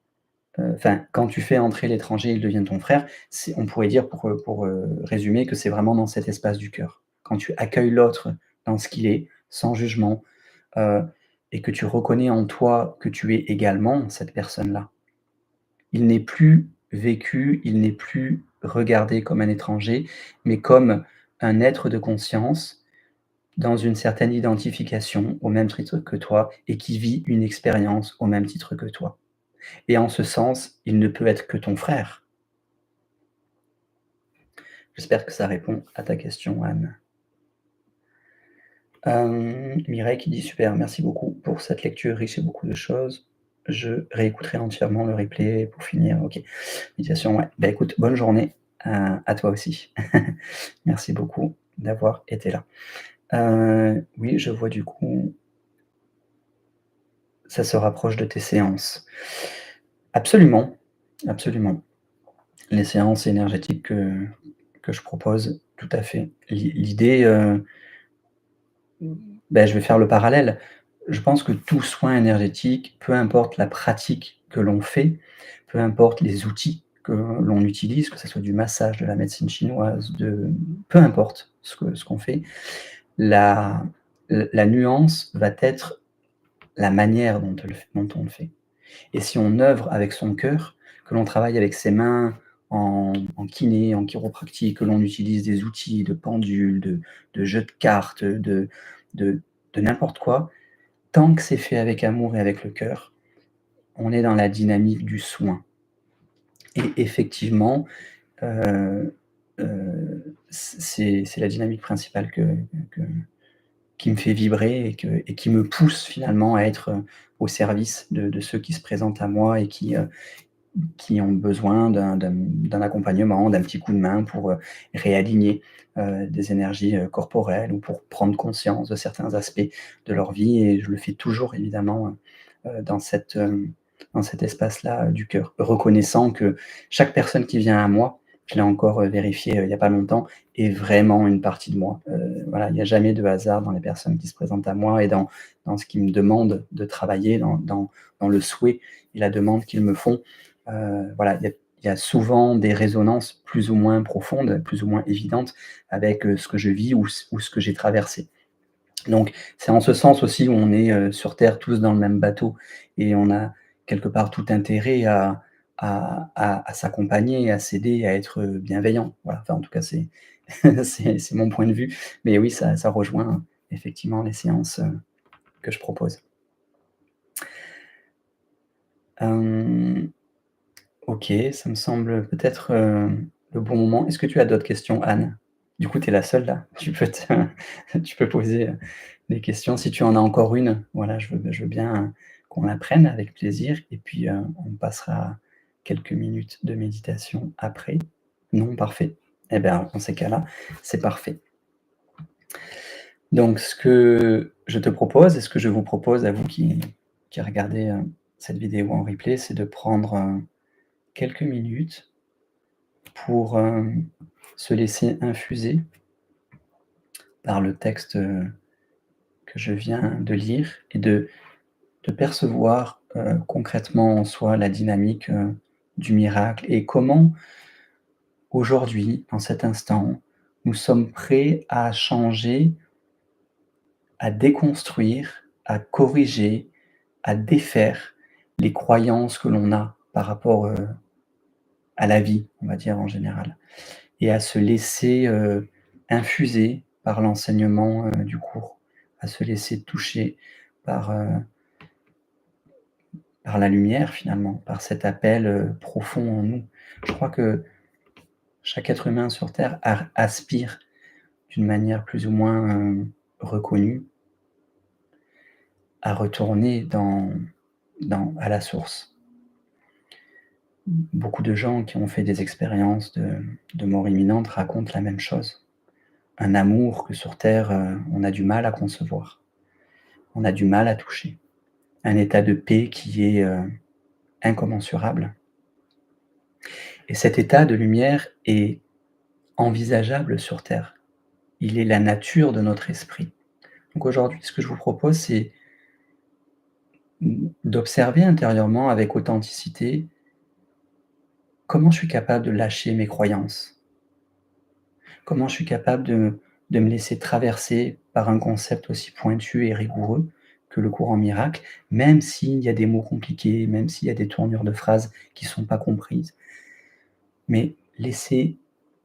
enfin, quand tu fais entrer l'étranger, il devient ton frère, on pourrait dire résumer que c'est vraiment dans cet espace du cœur. Quand tu accueilles l'autre dans ce qu'il est, sans jugement, heu et que tu reconnais en toi que tu es également cette personne-là. Il n'est plus vécu, il n'est plus regardé comme un étranger, mais comme un être de conscience dans une certaine identification au même titre que toi et qui vit une expérience au même titre que toi. Et en ce sens, il ne peut être que ton frère. J'espère que ça répond à ta question, Anne. Mireille qui dit: «Super, merci beaucoup pour cette lecture riche et beaucoup de choses. Je réécouterai entièrement le replay pour finir». OK. Méditation, ouais. Bah, écoute, bonne journée à toi aussi. Merci beaucoup d'avoir été là. Oui, je vois du coup, ça se rapproche de tes séances. Absolument, absolument. Les séances énergétiques que je propose, tout à fait. L'idée, je vais faire le parallèle. Je pense que tout soin énergétique, peu importe la pratique que l'on fait, peu importe les outils que l'on utilise, que ça soit du massage, de la médecine chinoise, peu importe ce qu'on fait, la la nuance va être la manière dont on le fait. Et si on œuvre avec son cœur, que l'on travaille avec ses mains en kiné, en chiropractique, que l'on utilise des outils de pendule, de jeux de cartes, de de n'importe quoi, tant que c'est fait avec amour et avec le cœur, on est dans la dynamique du soin. Et effectivement, c'est la dynamique principale que qui me fait vibrer et qui me pousse finalement à être, au service de ceux qui se présentent à moi et qui ont besoin d'un accompagnement, d'un petit coup de main pour, réaligner, des énergies, corporelles ou pour prendre conscience de certains aspects de leur vie et je le fais toujours évidemment, dans cet espace-là, du cœur. Reconnaissant que chaque personne qui vient à moi, je l'ai encore, vérifié, il y a pas longtemps, est vraiment une partie de moi. Voilà, il y a jamais de hasard dans les personnes qui se présentent à moi et dans ce qu'ils me demandent de travailler, dans le souhait et la demande qu'ils me font. Voilà, il y a souvent des résonances plus ou moins profondes, plus ou moins évidentes avec, ce que je vis ou ce que j'ai traversé. Donc c'est en ce sens aussi où on est, sur terre tous dans le même bateau et on a quelque part tout intérêt à s'accompagner, à s'aider, à être, bienveillant. Voilà, enfin en tout cas c'est mon point de vue. Mais oui, ça rejoint effectivement les séances, que je propose. Hem OK, ça me semble peut-être, le bon moment. Est-ce que tu as d'autres questions, Anne? Du coup, tu es la seule là. Tu peux poser, des questions. Si tu en as encore une, voilà, je veux bien, qu'on la prenne avec plaisir et puis, on passera quelques minutes de méditation après. Non? Parfait. Eh bien, dans ces cas-là, c'est parfait. Donc ce que je te propose et ce que je vous propose à vous qui regardez, cette vidéo en replay, c'est de prendre, quelques minutes pour, se laisser infuser par le texte, que je viens de lire et de percevoir, concrètement en soi la dynamique, du miracle et comment aujourd'hui, dans cet instant, nous sommes prêts à changer, à déconstruire, à corriger, à défaire les croyances que l'on a par rapport, à la vie, on va dire en général. Et à se laisser, infuser par l'enseignement, du cours, à se laisser toucher par, par la lumière finalement, par cet appel, profond en nous. Je crois que chaque être humain sur terre aspire d'une manière plus ou moins, reconnue à retourner à la source. Beaucoup de gens qui ont fait des expériences de mort imminente racontent la même chose. Un amour que sur terre, on a du mal à concevoir. On a du mal à toucher. Un état de paix qui est, incommensurable et cet état de lumière est envisageable sur terre. Il est la nature de notre esprit. Donc aujourd'hui, ce que je vous propose, c'est d'observer intérieurement avec authenticité comment je suis capable de lâcher mes croyances? Comment je suis capable de me laisser traverser par un concept aussi pointu et rigoureux que le courant miracle, même s'il y a des mots compliqués, même s'il y a des tournures de phrases qui ne sont pas comprises, mais laisser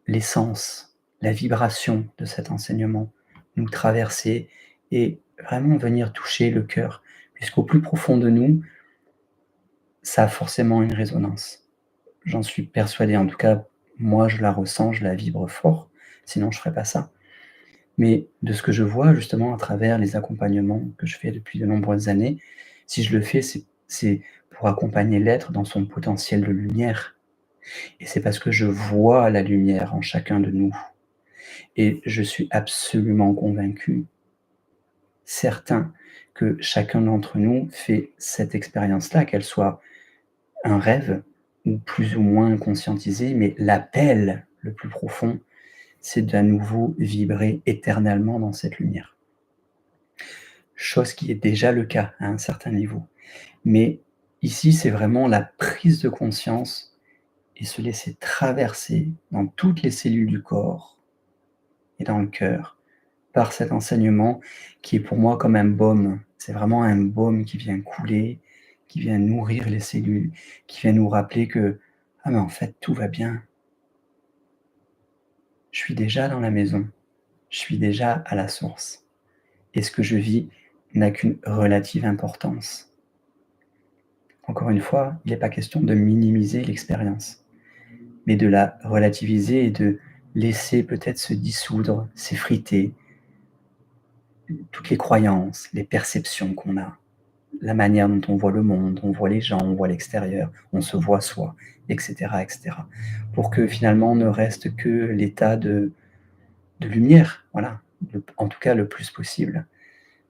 l'essence, la vibration de cet enseignement nous traverser et vraiment venir toucher le cœur, puisqu'au plus profond de nous, ça a forcément une résonance. J'en suis persuadé, en tout cas, moi je la ressens, je la vibre fort, sinon je ne ferais pas ça. Mais de ce que je vois justement à travers les accompagnements que je fais depuis de nombreuses années, si je le fais, c'est pour accompagner l'être dans son potentiel de lumière. Et c'est parce que je vois la lumière en chacun de nous. Et je suis absolument convaincu, certain, que chacun d'entre nous fait cette expérience-là, qu'elle soit un rêve ou plus ou moins conscientisée, mais l'appel le plus profond, c'est d'à nouveau vibrer éternellement dans cette lumière. Chose qui est déjà le cas à un certain niveau. Mais ici, c'est vraiment la prise de conscience et se laisser traverser dans toutes les cellules du corps et dans le cœur par cet enseignement qui est pour moi comme un baume. C'est vraiment un baume qui vient couler, qui vient nourrir les cellules, qui vient nous rappeler que ah mais en fait tout va bien. Je suis déjà dans la maison, je suis déjà à la source. Et ce que je vis n'a qu'une relative importance. Encore une fois, il n'est pas question de minimiser l'expérience, mais de la relativiser et de laisser peut-être se dissoudre, s'effriter, toutes les croyances, les perceptions qu'on a, la manière dont on voit le monde, on voit les gens, on voit l'extérieur, on se voit soi, etc., etc. Pour que finalement ne reste que l'état de lumière, voilà, en tout cas le plus possible.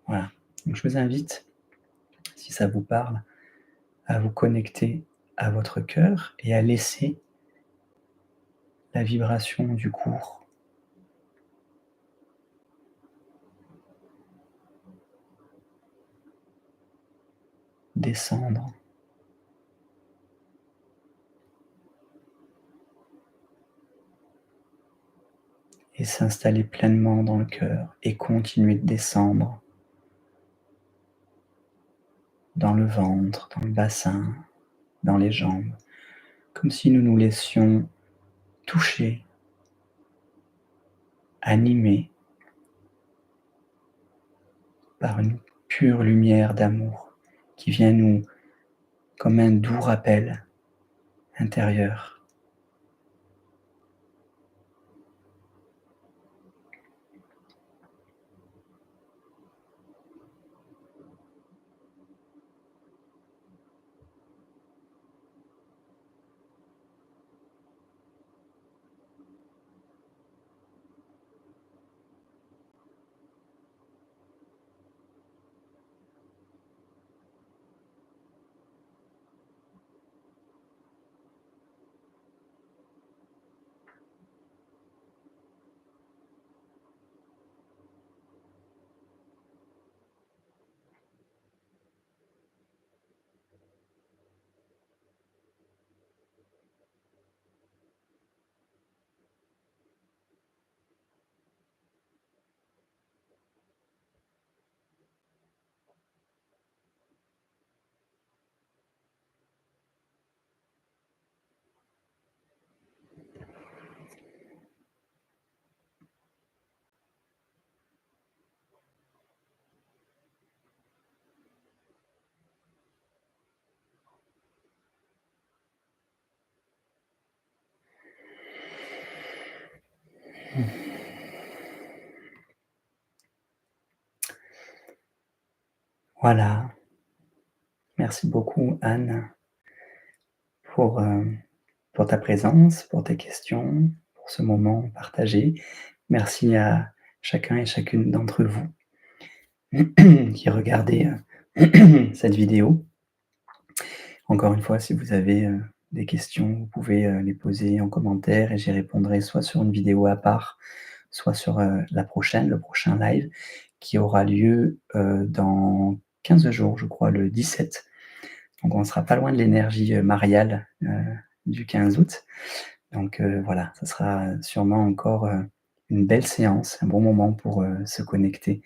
Voilà. Donc je vous invite, si ça vous parle, à vous connecter à votre cœur et à laisser la vibration du cours descendre et s'installer pleinement dans le cœur et continuer de descendre dans le ventre, dans le bassin, dans les jambes, comme si nous nous laissions toucher, animer par une pure lumière d'amour qui vient nous, comme un doux rappel intérieur. Voilà. Merci beaucoup Anne pour, pour ta présence, pour tes questions, pour ce moment partagé. Merci à chacun et chacune d'entre vous qui regardez, cette vidéo. Encore une fois, si vous avez, des questions, vous pouvez, les poser en commentaire et j'y répondrai soit sur une vidéo à part, soit sur, le prochain live qui aura lieu, dans 15 jours, je crois, le 17. Donc on ne sera pas loin de l'énergie, mariale, du 15 août. Donc voilà, ça sera sûrement encore, une belle séance, un bon moment pour, se connecter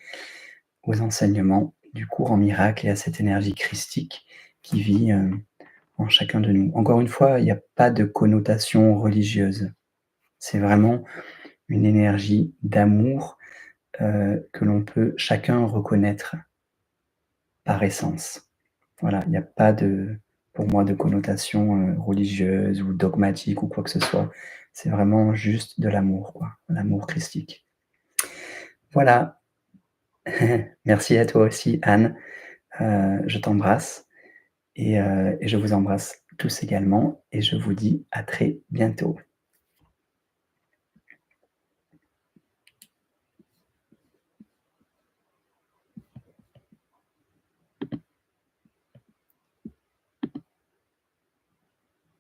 aux enseignements du courant miracle et à cette énergie christique qui vit, en chacun de nous. Encore une fois, il n'y a pas de connotation religieuse. C'est vraiment une énergie d'amour, que l'on peut chacun reconnaître par essence. Voilà, il n'y a pas de pour moi de connotation, religieuse ou dogmatique ou quoi que ce soit. C'est vraiment juste de l'amour, quoi, l'amour christique. Voilà, merci à toi aussi Anne, je t'embrasse et je vous embrasse tous également et je vous dis à très bientôt.